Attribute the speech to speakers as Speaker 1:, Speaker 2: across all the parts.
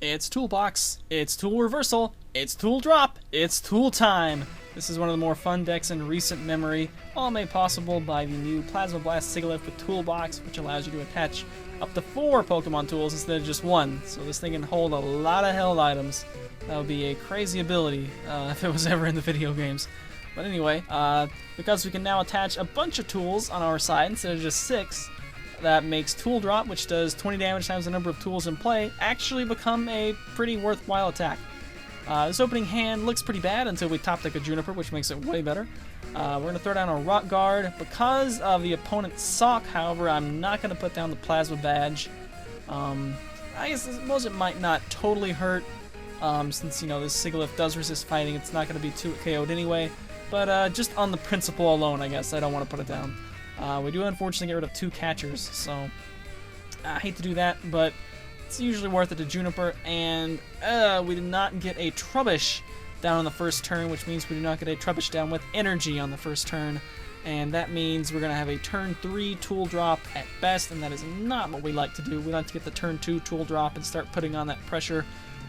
Speaker 1: It's Toolbox, it's Tool Reversal, it's Tool Drop, it's Tool Time! This is one of the more fun decks in recent memory, all made possible by the new Plasma Blast Sigilyph with Toolbox, which allows you to attach up to 4 Pokemon tools instead of just 1. So this thing can hold a lot of held items. That would be a crazy ability if it was ever in the video games. But anyway, because we can now attach a bunch of tools on our side instead of just 6, that makes Tool Drop, which does 20 damage times the number of tools in play, actually become a pretty worthwhile attack. This opening hand looks pretty bad until we top deck a Juniper, which makes it way better. We're going to throw down a Rock Guard. Because of the opponent's Sock, however, I'm not going to put down the Plasma Badge. I guess I suppose it might not totally hurt, since, you know, this Sigilyph does resist fighting. It's not going to be too KO'd anyway. But just on the principle alone, I guess, I don't want to put it down. We do unfortunately get rid of 2 catchers, so I hate to do that, but it's usually worth it to Juniper, and we did not get a Trubbish down on the first turn, which means we do not get a Trubbish down with energy on the first turn, and that means we're going to have a turn 3 Tool Drop at best, and that is not what we like to do. We like to get the turn 2 Tool Drop and start putting on that pressure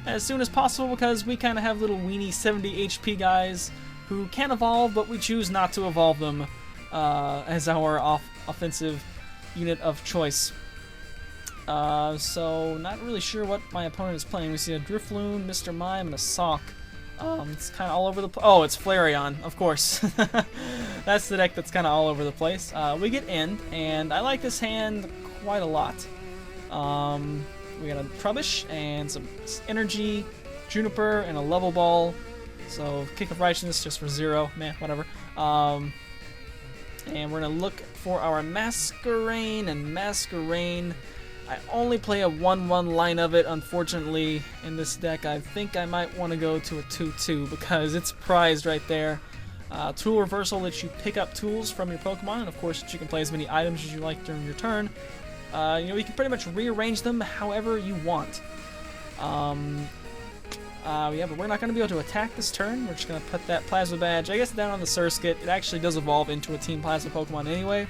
Speaker 1: as soon as possible, because we kind of have little weenie 70 HP guys who can evolve, but we choose not to evolve them as our offensive unit of choice. So not really sure what my opponent is playing. We see a Drifloon, Mr. Mime, and a Sock. It's kind of all over the place. Oh, it's Flareon, of course. That's the deck that's kind of all over the place. We get End, and I like this hand quite a lot. We got a Trubbish and some energy, Juniper, and a Level Ball. So Kick of Righteousness just for 0. Meh, whatever. And we're going to look for our Masquerain, and Masquerain, I only play a 1-1 line of it, unfortunately, in this deck. I think I might want to go to a 2-2 because it's prized right there. Tool Reversal lets you pick up tools from your Pokemon, and of course you can play as many items as you like during your turn. You know, you can pretty much rearrange them however you want. Yeah, but we're not going to be able to attack this turn. We're just going to put that Plasma Badge, I guess, down on the Surskit. It actually does evolve into a Team Plasma Pokemon anyway.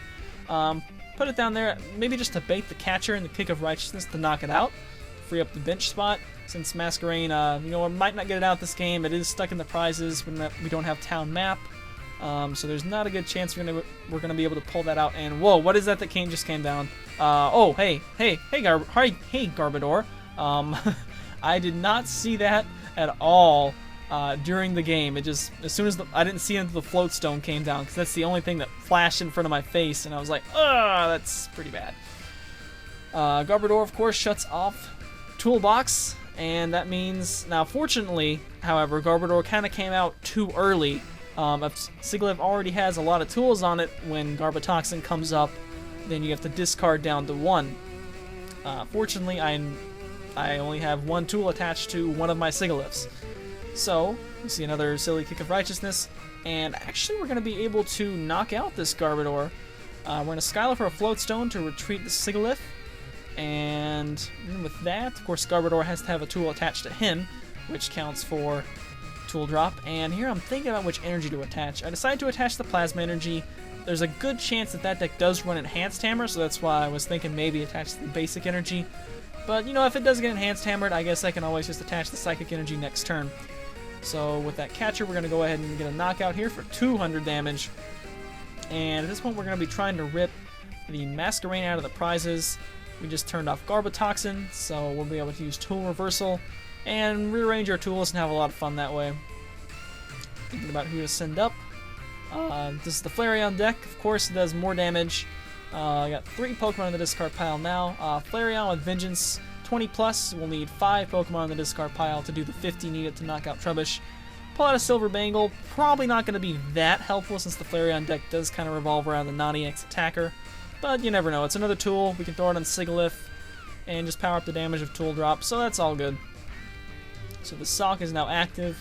Speaker 1: Put it down there, maybe just to bait the catcher and the Kick of Righteousness to knock it out. Free up the bench spot, since Masquerain, you know, might not get it out this game. It is stuck in the prizes when we don't have Town Map. So there's not a good chance we're gonna be able to pull that out. And whoa, what is that just came down? Oh, hey, Garbodor. I did not see that at all during the game. It just, as soon as I didn't see it until the Float Stone came down, because that's the only thing that flashed in front of my face, and I was like, ugh, that's pretty bad. Garbodor, of course, shuts off Toolbox, and that means, now fortunately, however, Garbodor kind of came out too early. If Sigilyph already has a lot of tools on it, when Garbotoxin comes up, then you have to discard down to 1. Fortunately, I only have 1 tool attached to one of my Sigilyphs. So, you see another silly Kick of Righteousness, and actually we're going to be able to knock out this Garbodor. We're going to Skyla for a Float Stone to retreat the Sigilyph, and with that, of course, Garbodor has to have a tool attached to him, which counts for Tool Drop. And here I'm thinking about which energy to attach. I decided to attach the Plasma Energy. There's a good chance that deck does run Enhanced Hammer, so that's why I was thinking maybe attach the Basic Energy. But, you know, if it does get Enhanced Hammered, I guess I can always just attach the Psychic Energy next turn. So with that catcher, we're going to go ahead and get a knockout here for 200 damage. And at this point, we're going to be trying to rip the Masquerain out of the prizes. We just turned off Garbotoxin, so we'll be able to use Tool Reversal and rearrange our tools and have a lot of fun that way. Thinking about who to send up. This is the Flareon deck. Of course, it does more damage. I got 3 Pokemon in the discard pile now. Flareon with Vengeance, 20 plus. We'll need 5 Pokemon in the discard pile to do the 50 needed to knock out Trubbish. Pull out a Silver Bangle. Probably not going to be that helpful since the Flareon deck does kind of revolve around the non-EX attacker. But you never know. It's another tool. We can throw it on Sigilyph and just power up the damage of Tool Drop, so that's all good. So the Sock is now active,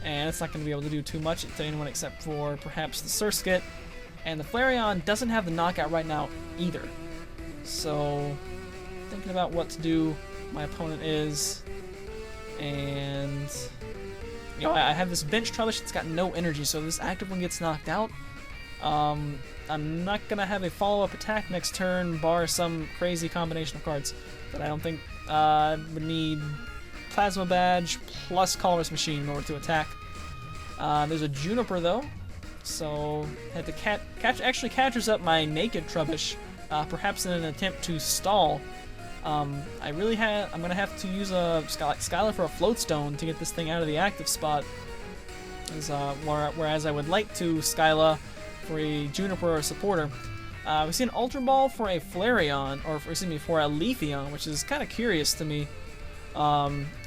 Speaker 1: and it's not going to be able to do too much to anyone except for perhaps the Surskit. And the Flareon doesn't have the knockout right now either. So, thinking about what to do, my opponent is, and you know, I have this bench Trubbish that's got no energy, so if this active one gets knocked out, I'm not gonna have a follow-up attack next turn, bar some crazy combination of cards. But I don't think would need Plasma Badge plus Colorless Machine in order to attack. There's a Juniper though, so had to actually catches up my naked Trubbish, perhaps in an attempt to stall. I'm gonna have to use a Sigilyph for a Floatstone to get this thing out of the active spot. Whereas I would like to Sigilyph for a Juniper or a supporter. We see an Ultra Ball for a Flareon, or for a Leafeon, which is kind of curious to me.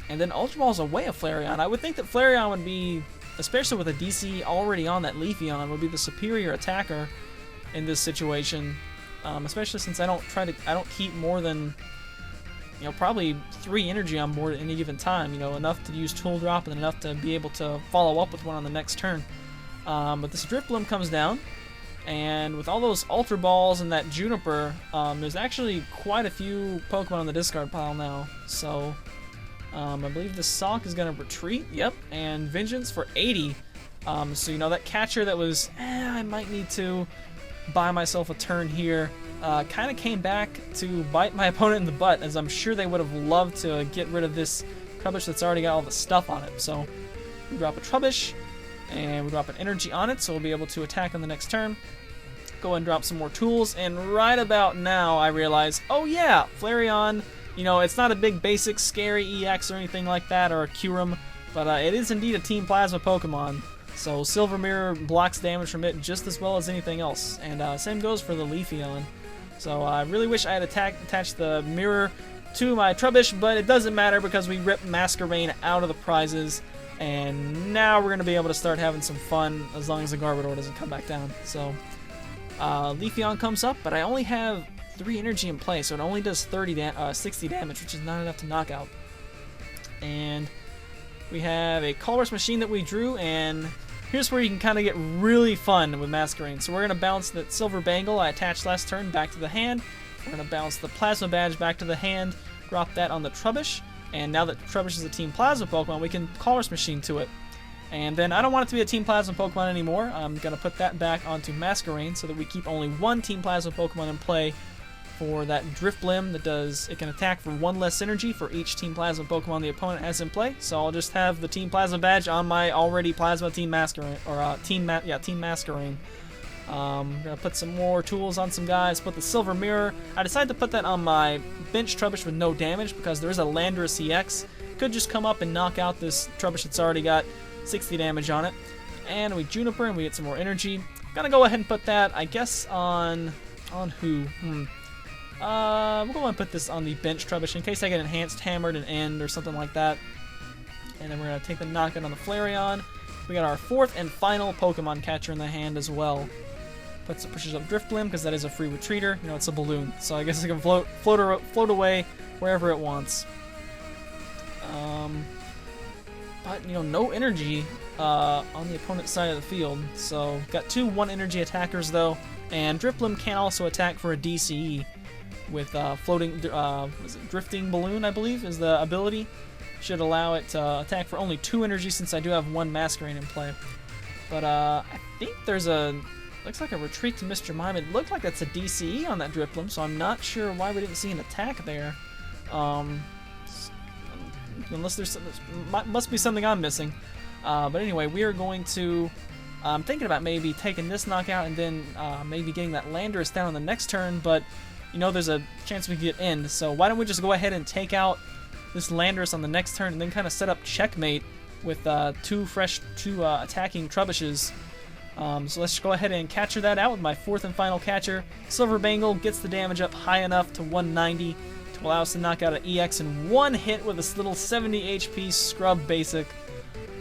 Speaker 1: And then Ultra Ball's away a Flareon. I would think that Flareon would be, especially with a DC already on that Leafeon, would be the superior attacker in this situation. Especially since I don't keep more than, probably 3 energy on board at any given time. Enough to use Tool Drop and enough to be able to follow up with one on the next turn. But this Drifblim comes down, and with all those Ultra Balls and that Juniper, there's actually quite a few Pokemon on the discard pile now. So I believe the Sock is going to retreat. Yep, and Vengeance for 80. So that catcher that was, I might need to buy myself a turn here, kind of came back to bite my opponent in the butt, as I'm sure they would have loved to get rid of this Trubbish that's already got all the stuff on it. So we drop a Trubbish, and we drop an energy on it, so we'll be able to attack on the next turn. Go ahead and drop some more tools, and right about now I realize, oh yeah, Flareon, it's not a big basic scary EX or anything like that, or a Kyurem, but it is indeed a Team Plasma Pokemon. So Silver Mirror blocks damage from it just as well as anything else, and same goes for the Leafeon. So I really wish I had attached the mirror to my Trubbish, but it doesn't matter because we ripped Masquerain out of the prizes, and now we're going to be able to start having some fun as long as the Garbodor doesn't come back down. So Leafeon comes up, but I only have 3 energy in play, so it only does 60 damage, which is not enough to knock out. And we have a Colorless Machine that we drew, and here's where you can kind of get really fun with Masquerain. So we're going to bounce that Silver Bangle I attached last turn back to the hand. We're going to bounce the Plasma Badge back to the hand, drop that on the Trubbish, and now that Trubbish is a Team Plasma Pokemon, we can Colorless Machine to it. And then I don't want it to be a Team Plasma Pokemon anymore. I'm going to put that back onto Masquerain so that we keep only 1 Team Plasma Pokemon in play for that Drifblim it can attack for 1 less energy for each Team Plasma Pokemon the opponent has in play. So I'll just have the Team Plasma Badge on my already Plasma Team Masquerain, or Team Masquerain. I'm gonna put some more tools on some guys. Put the Silver Mirror. I decided to put that on my bench Trubbish with no damage because there is a Landorus EX. Could just come up and knock out this Trubbish that's already got 60 damage on it. And we Juniper and we get some more energy. Gonna go ahead and put that, I guess, on who? We'll go ahead and put this on the bench Trubbish in case I get Enhanced Hammered and End or something like that. And then we're going to take the knockout on the Flareon. We got our 4th and final Pokemon catcher in the hand as well. Pushes up Drifblim because that is a free retreater. It's a balloon, so I guess it can float away wherever it wants. But no energy on the opponent's side of the field. So got 2 1-energy attackers though, and Drifblim can also attack for a DCE. With Drifting Balloon, I believe, is the ability. Should allow it to attack for only 2 energy since I do have 1 Masquerain in play. But I think there's looks like a Retreat to Mr. Mime. It looked like that's a DCE on that Drifblim, so I'm not sure why we didn't see an attack there. Unless there's must be something I'm missing. But anyway, we are going to. I'm thinking about maybe taking this knockout and then maybe getting that Landorus down on the next turn, but there's a chance we could get End, so why don't we just go ahead and take out this Landorus on the next turn and then kind of set up checkmate with 2 attacking Trubbishes. So let's go ahead and catcher that out with my 4th and final catcher. Silver Bangle gets the damage up high enough to 190 to allow us to knock out an EX in 1 hit with this little 70 HP Scrub Basic.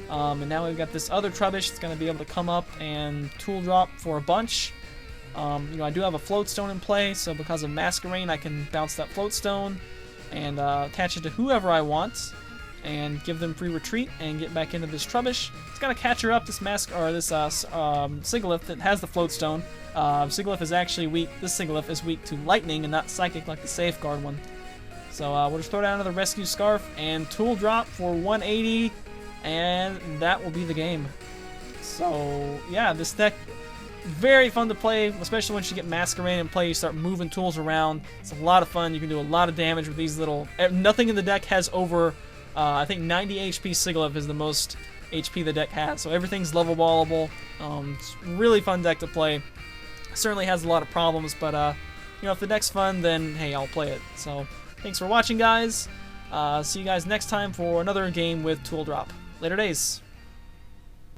Speaker 1: And now we've got this other Trubbish that's going to be able to come up and Tool Drop for a bunch. I do have a Floatstone in play, so because of Masquerain, I can bounce that Floatstone and attach it to whoever I want, and give them free retreat and get back into this Trubbish. It's gonna catcher up this Sigilyph that has the Floatstone. Sigilyph is actually weak. This Sigilyph is weak to Lightning and not Psychic like the Safeguard one. So we'll just throw down another Rescue Scarf and Tool Drop for 180, and that will be the game. So yeah, this deck. Very fun to play, especially once you get Masquerain in play. You start moving tools around. It's a lot of fun. You can do a lot of damage with these little. Nothing in the deck has over I think 90 HP sigilyph is the most HP the deck has, so everything's level ballable. It's a really fun deck to play. Certainly has a lot of problems, but you know, if the deck's fun, then hey, I'll play it. So thanks for watching, guys. See you guys next time for another game with Tool Drop. Later days.